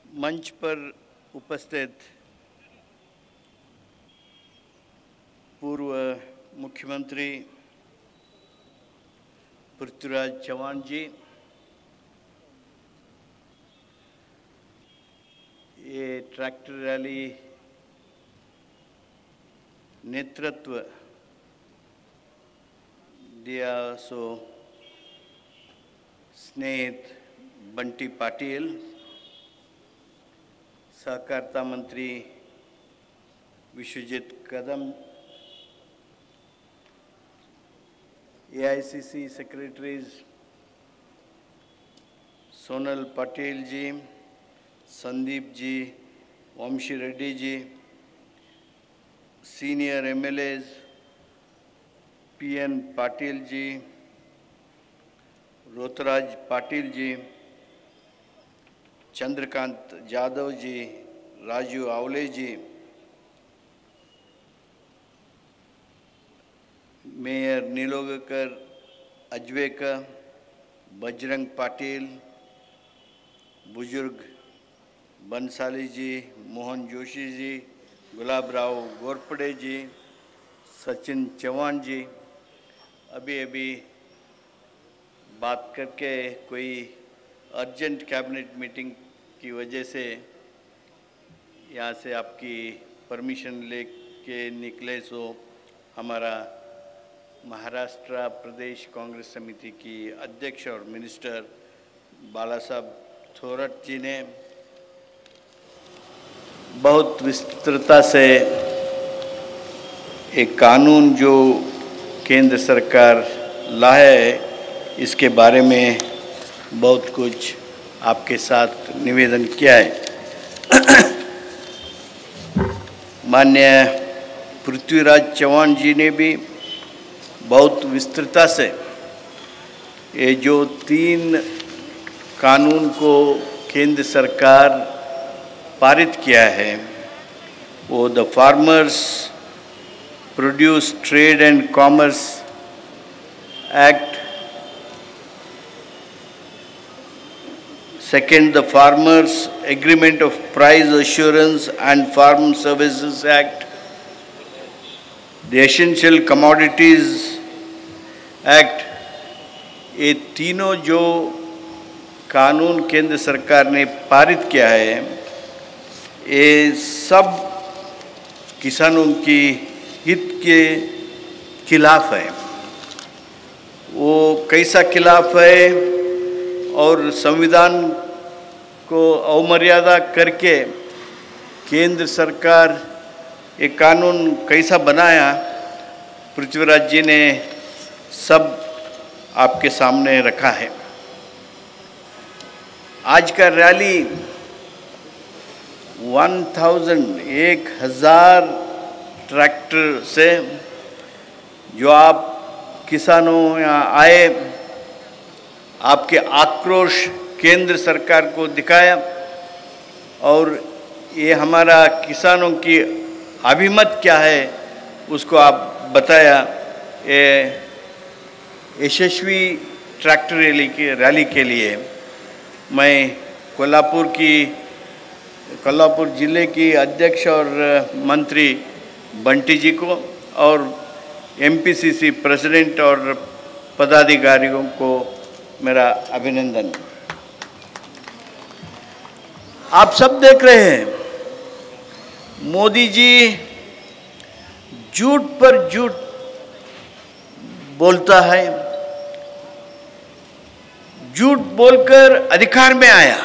मंच पर उपस्थित पूर्व मुख्यमंत्री पृथ्वीराज चव्हाण जी, ये ट्रैक्टर रैली नेतृत्व दिया सो स्नेहित बंटी पाटिल, सहकारिता मंत्री विश्वजीत कदम, एआईसीसी सेक्रेटरीज सोनल पटेल जी, संदीप जी, वंशी Reddy ji, senior MLAs PN Patil ji, रोतराज Patil ji, Chandrakant Jadhav जी, राजू आवले जी, मेयर नीलोगकर अजवेकर, बजरंग पाटिल, बुजुर्ग बंसाली जी, मोहन जोशी जी, गुलाब राव गोरपड़े जी, सचिन चौहान जी, अभी बात करके कोई अर्जेंट कैबिनेट मीटिंग की वजह से यहाँ से आपकी परमिशन लेके निकले, सो हमारा महाराष्ट्र प्रदेश कांग्रेस समिति की अध्यक्ष और मिनिस्टर बाला साहब थोरट जी ने बहुत विस्तृतता से एक कानून जो केंद्र सरकार लाए है इसके बारे में बहुत कुछ आपके साथ निवेदन किया है। माननीय पृथ्वीराज चव्हाण जी ने भी बहुत विस्तृतता से ये जो 3 कानून को केंद्र सरकार पारित किया है, वो the farmers produce trade and commerce act, second the Farmers Agreement of Price Assurance and Farm Services Act, the Essential Commodities Act, ये तीनों जो कानून केंद्र सरकार ने पारित किया है, ये सब किसानों की हित के खिलाफ है। वो कैसा खिलाफ है और संविधान को अवमर्यादा करके केंद्र सरकार एक कानून कैसा बनाया, पृथ्वीराज जी ने सब आपके सामने रखा है। आज का रैली 1000 ट्रैक्टर से जो आप किसानों यहाँ आए, आपके आक्रोश केंद्र सरकार को दिखाया और ये हमारा किसानों की अभिमत क्या है उसको आप बताया। ये यशस्वी ट्रैक्टर रैली के लिए मैं कोल्हापुर जिले की अध्यक्ष और मंत्री बंटी जी को और एमपीसीसी प्रेसिडेंट और पदाधिकारियों को मेरा अभिनंदन। आप सब देख रहे हैं, मोदी जी झूठ पर झूठ बोलता है, झूठ बोलकर अधिकार में आया,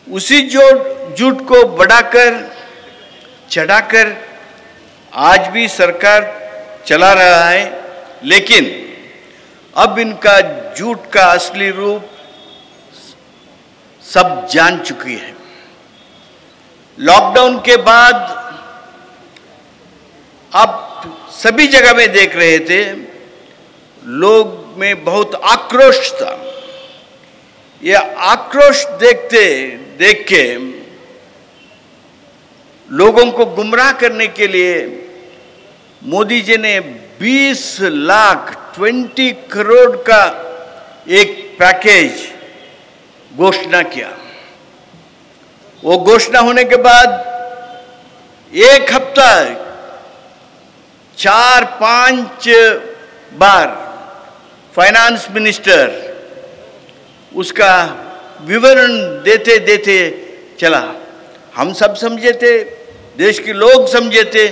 उसी झूठ को बढ़ाकर चढ़ाकर आज भी सरकार चला रहा है। लेकिन अब इनका झूठ का असली रूप सब जान चुकी है। लॉकडाउन के बाद आप सभी जगह में देख रहे थे, लोग में बहुत आक्रोश था। यह आक्रोश देख के लोगों को गुमराह करने के लिए मोदी जी ने 20 करोड़ का एक पैकेज घोषणा किया। वो घोषणा होने के बाद एक हफ्ता 4-5 बार फाइनेंस मिनिस्टर उसका विवरण देते देते चला। हम सब समझे थे, देश के लोग समझे थे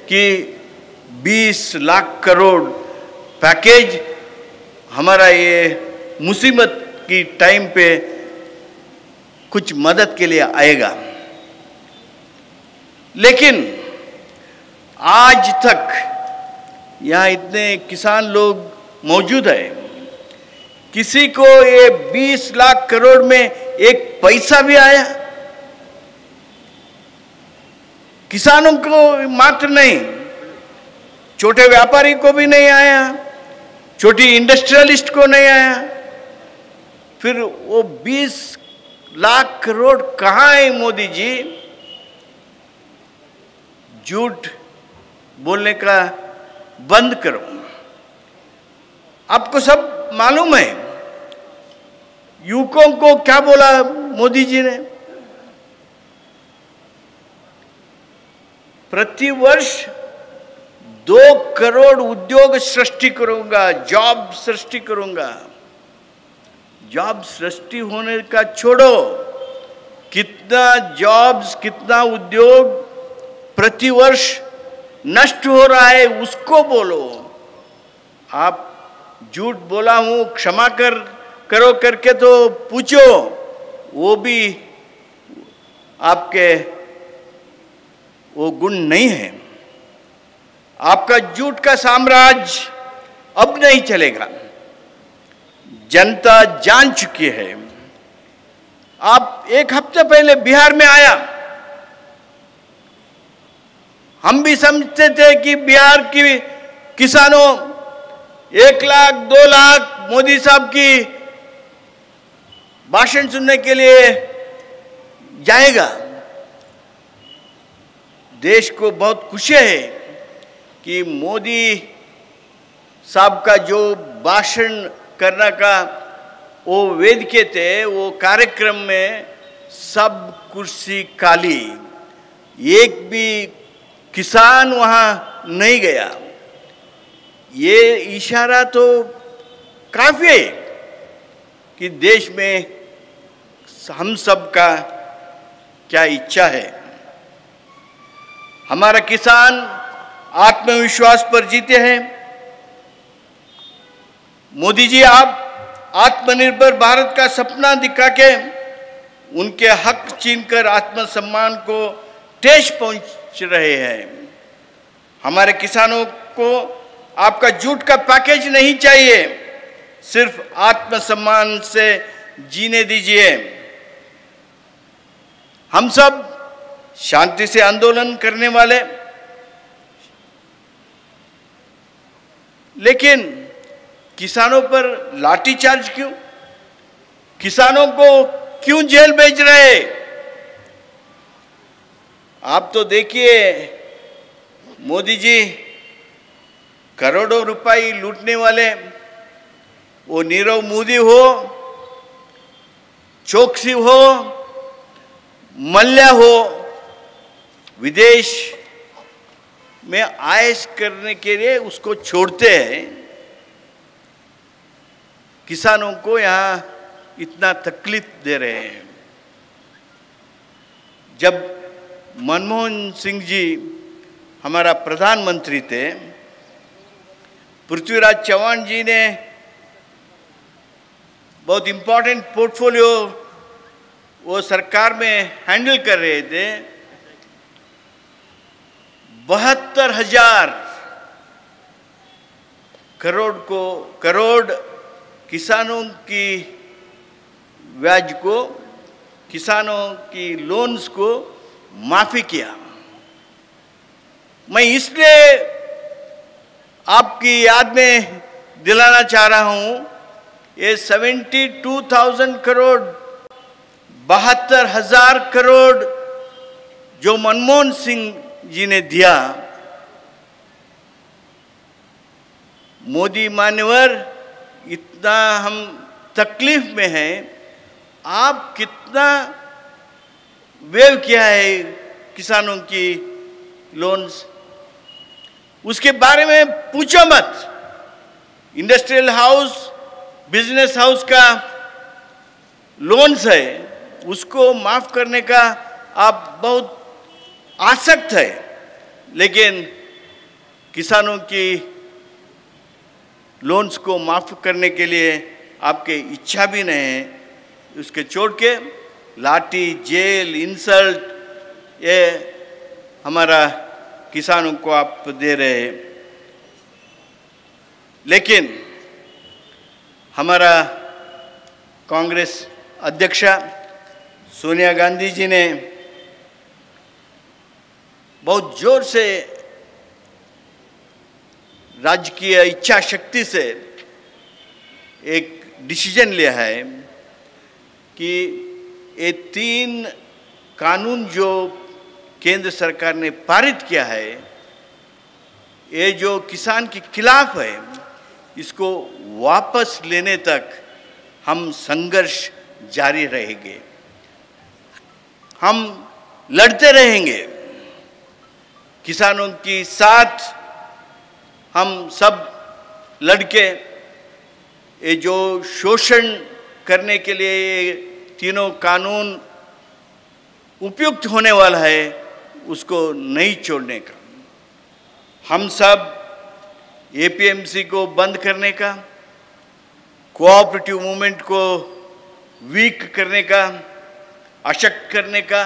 कि 20 लाख करोड़ पैकेज हमारा ये मुसीबत की टाइम पे कुछ मदद के लिए आएगा। लेकिन आज तक यहाँ इतने किसान लोग मौजूद हैं, किसी को ये 20 लाख करोड़ में एक पैसा भी आया? किसानों को मात्र नहीं, छोटे व्यापारी को भी नहीं आया, छोटी इंडस्ट्रियलिस्ट को नहीं आया। फिर वो 20 लाख करोड़ कहाँ है मोदी जी? झूठ बोलने का बंद करो। आपको सब मालूम है युवकों को क्या बोला मोदी जी ने? प्रतिवर्ष 2 करोड़ उद्योग सृष्टि करूंगा, जॉब सृष्टि करूंगा। जॉब सृष्टि होने का छोड़ो, कितना जॉब्स, कितना उद्योग प्रतिवर्ष नष्ट हो रहा है उसको बोलो। आप झूठ बोला हूं क्षमा करो करके तो पूछो, वो भी आपके वो गुण नहीं है। आपका झूठ का साम्राज्य अब नहीं चलेगा, जनता जान चुकी है। आप एक हफ्ते पहले बिहार में आया, हम भी समझते थे कि बिहार की किसानों 1 लाख 2 लाख मोदी साहब की भाषण सुनने के लिए जाएगा। देश को बहुत खुशी है कि मोदी साहब का जो भाषण करने का वो वेदिके थे, वो कार्यक्रम में सब कुर्सी खाली, एक भी किसान वहां नहीं गया। ये इशारा तो काफी है कि देश में हम सब का क्या इच्छा है। हमारा किसान आत्मविश्वास पर जीते हैं। मोदी जी, आप आत्मनिर्भर भारत का सपना दिखा के उनके हक छीनकर आत्मसम्मान को ठेस पहुंच रहे हैं। हमारे किसानों को आपका झूठ का पैकेज नहीं चाहिए, सिर्फ आत्मसम्मान से जीने दीजिए। हम सब शांति से आंदोलन करने वाले, लेकिन किसानों पर लाठीचार्ज क्यों? किसानों को क्यों जेल भेज रहे? आप तो देखिए मोदी जी, करोड़ों रुपए लूटने वाले, वो नीरव मोदी हो, चोकसी हो, मल्ल्या हो, विदेश में आयश करने के लिए उसको छोड़ते हैं। किसानों को यहाँ इतना तकलीफ दे रहे हैं। जब मनमोहन सिंह जी हमारा प्रधानमंत्री थे, पृथ्वीराज चौहान जी ने बहुत इम्पोर्टेंट पोर्टफोलियो वो सरकार में हैंडल कर रहे थे। 72,000 करोड़ किसानों की ब्याज को, किसानों की लोन्स को माफी किया। मैं इसलिए आपकी याद में दिलाना चाह रहा हूं, ये 72,000 करोड़, 72,000 करोड़ जो मनमोहन सिंह जी ने दिया, मोदी मान्यवर इतना हम तकलीफ में हैं, आप कितना वेव किया है किसानों की लोन्स, उसके बारे में पूछो मत। इंडस्ट्रियल हाउस, बिजनेस हाउस का लोन्स है, उसको माफ करने का आप बहुत आसक्त है, लेकिन किसानों की लोन्स को माफ करने के लिए आपके इच्छा भी नहीं है। उसके छोड़ के लाठी, जेल, इंसल्ट, ये हमारा किसानों को आप दे रहे हैं। लेकिन हमारा कांग्रेस अध्यक्षा सोनिया गांधी जी ने बहुत जोर से राजकीय इच्छा शक्ति से एक डिसीजन लिया है कि ये 3 कानून जो केंद्र सरकार ने पारित किया है, ये जो किसान के खिलाफ है, इसको वापस लेने तक हम संघर्ष जारी रहेंगे, हम लड़ते रहेंगे। किसानों के साथ हम सब लड़के ये जो शोषण करने के लिए ये तीनों कानून उपयुक्त होने वाला है, उसको नहीं छोड़ने का, हम सब एपीएमसी को बंद करने का, कोऑपरेटिव मूवमेंट को वीक करने का, अशक्त करने का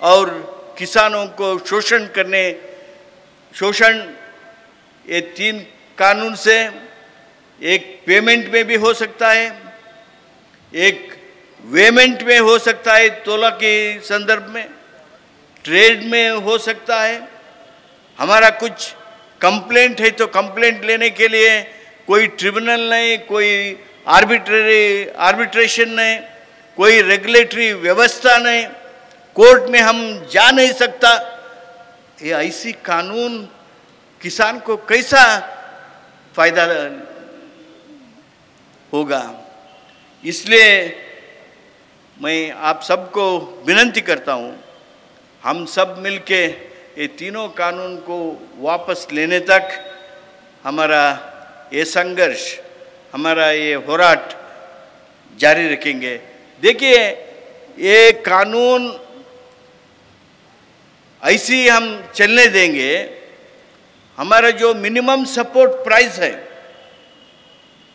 और किसानों को शोषण ये 3 कानून से एक पेमेंट में भी हो सकता है, एक वेमेंट में हो सकता है, तोला के संदर्भ में, ट्रेड में हो सकता है। हमारा कुछ कंप्लेंट है तो कंप्लेंट लेने के लिए कोई ट्रिब्यूनल नहीं, कोई आर्बिट्रेशन नहीं, कोई रेगुलेटरी व्यवस्था नहीं, कोर्ट में हम जा नहीं सकता। ये ऐसी कानून किसान को कैसा फायदा होगा? इसलिए मैं आप सबको विनती करता हूँ, हम सब मिलके ये तीनों कानून को वापस लेने तक हमारा ये संघर्ष, हमारा ये होराट जारी रखेंगे। देखिए, ये कानून ऐसी हम चलने देंगे, हमारा जो मिनिमम सपोर्ट प्राइस है,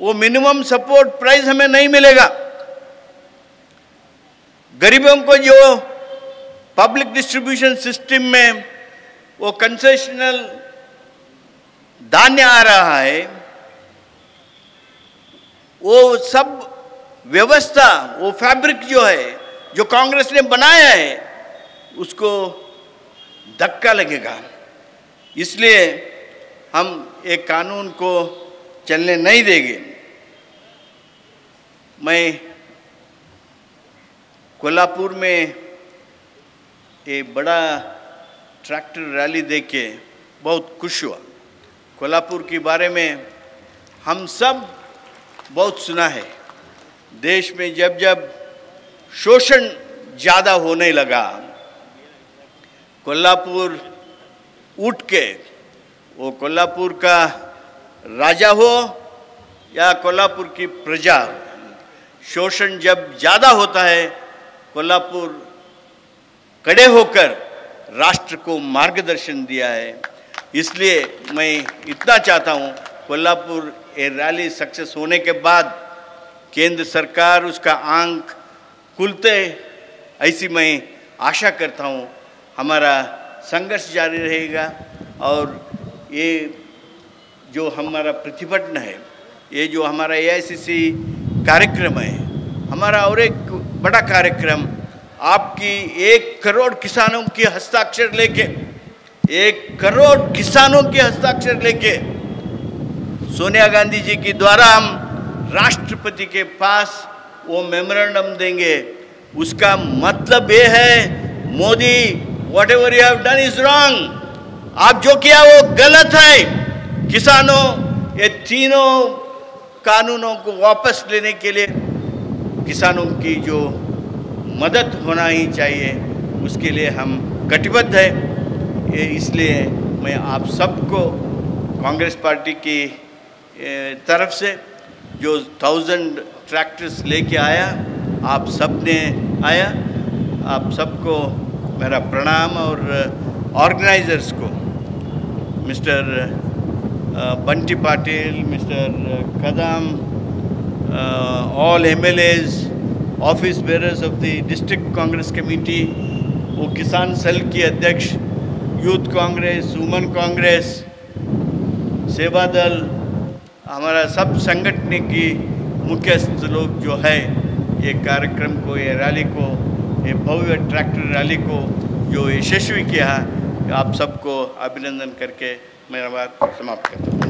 वो मिनिमम सपोर्ट प्राइस हमें नहीं मिलेगा। गरीबों को जो पब्लिक डिस्ट्रीब्यूशन सिस्टम में वो कंसेशनल धान्य आ रहा है, वो सब व्यवस्था, वो फैब्रिक जो है, जो कांग्रेस ने बनाया है, उसको धक्का लगेगा। इसलिए हम एक कानून को चलने नहीं देंगे। मैं कोल्हापुर में एक बड़ा ट्रैक्टर रैली देख के बहुत खुश हुआ। कोल्हापुर के बारे में हम सब बहुत सुना है। देश में जब जब शोषण ज़्यादा होने लगा, कोल्हापुर उठ के, वो कोल्हापुर का राजा हो या कोल्हापुर की प्रजा, शोषण जब ज़्यादा होता है, कोल्हापुर खड़े होकर राष्ट्र को मार्गदर्शन दिया है। इसलिए मैं इतना चाहता हूँ, कोल्हापुर ये रैली सक्सेस होने के बाद केंद्र सरकार उसका आंक खुलते, ऐसी मैं आशा करता हूँ। हमारा संघर्ष जारी रहेगा और ये जो हमारा प्रतिभटन है, ये जो हमारा एआईसीसी कार्यक्रम है, हमारा और एक बड़ा कार्यक्रम, आपकी 1 करोड़ किसानों के हस्ताक्षर लेके, 1 करोड़ किसानों के हस्ताक्षर लेके सोनिया गांधी जी के द्वारा हम राष्ट्रपति के पास वो मेमोरेंडम देंगे। उसका मतलब ये है, Modi, what ever you have done is wrong, आप जो किया वो गलत है। किसानों, ये तीनों कानूनों को वापस लेने के लिए किसानों की जो मदद होना ही चाहिए, उसके लिए हम कटिबद्ध हैं। इसलिए मैं आप सबको कांग्रेस पार्टी की तरफ से जो 1000 ट्रैक्टर्स लेके आया, आप सब ने आया, आप सबको मेरा प्रणाम, और ऑर्गेनाइजर्स को mister Bunty Patil, mister Kadam, all MLAs, office bearers of the district Congress committee, वो किसान सेल की अध्यक्ष, यूथ कांग्रेस, वुमेन कांग्रेस, सेवा दल, हमारा सब संगठन की मुख्यस्थ लोग जो है ये कार्यक्रम को, ये रैली को, ये भव्य ट्रैक्टर रैली को जो यशस्वी किया, आप सबको अभिनंदन करके मेरा बात समाप्त करता हूँ।